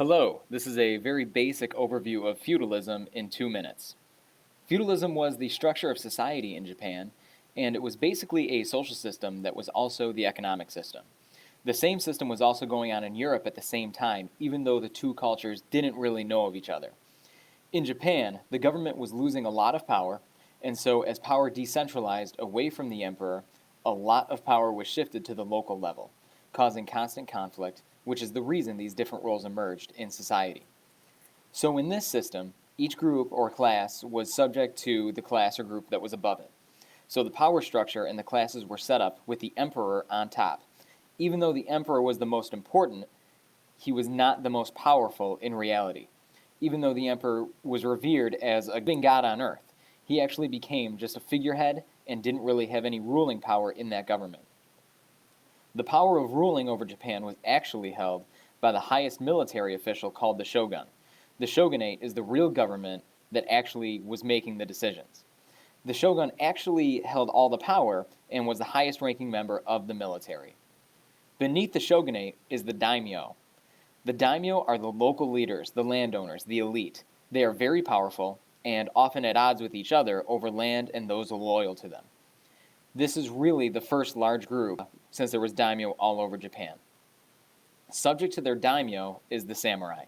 Hello, this is a very basic overview of feudalism in 2 minutes. Feudalism was the structure of society in Japan, and it was basically a social system that was also the economic system. The same system was also going on in Europe at the same time, even though the two cultures didn't really know of each other. In Japan, the government was losing a lot of power, and so as power decentralized away from the emperor, a lot of power was shifted to the local level, causing constant conflict, which is the reason these different roles emerged in society. So in this system, each group or class was subject to the class or group that was above it. So the power structure and the classes were set up with the emperor on top. Even though the emperor was the most important, he was not the most powerful in reality. Even though the emperor was revered as a god on earth, he actually became just a figurehead and didn't really have any ruling power in that government. The power of ruling over Japan was actually held by the highest military official called the shogun. The shogunate is the real government that actually was making the decisions. The shogun actually held all the power and was the highest ranking member of the military. Beneath the shogunate is the daimyo. The daimyo are the local leaders, the landowners, the elite. They are very powerful and often at odds with each other over land and those loyal to them. This is really the first large group since there was daimyo all over Japan. Subject to their daimyo is the samurai.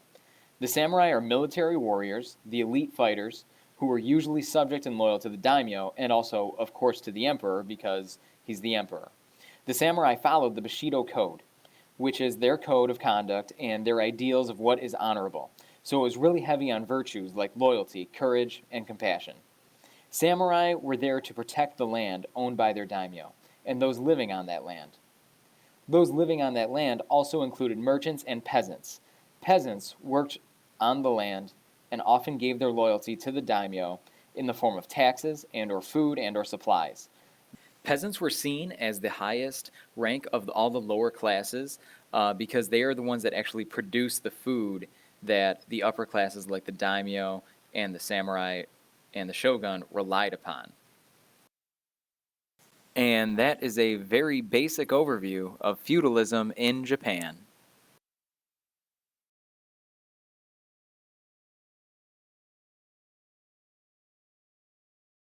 The samurai are military warriors, the elite fighters, who were usually subject and loyal to the daimyo and also, of course, to the emperor because he's the emperor. The samurai followed the Bushido Code, which is their code of conduct and their ideals of what is honorable. So it was really heavy on virtues like loyalty, courage, and compassion. Samurai were there to protect the land owned by their daimyo and those living on that land. Those living on that land also included merchants and peasants. Peasants worked on the land and often gave their loyalty to the daimyo in the form of taxes and or food and or supplies. Peasants were seen as the highest rank of all the lower classes because they are the ones that actually produce the food that the upper classes like the daimyo and the samurai and the shogun relied upon. And that is a very basic overview of feudalism in Japan.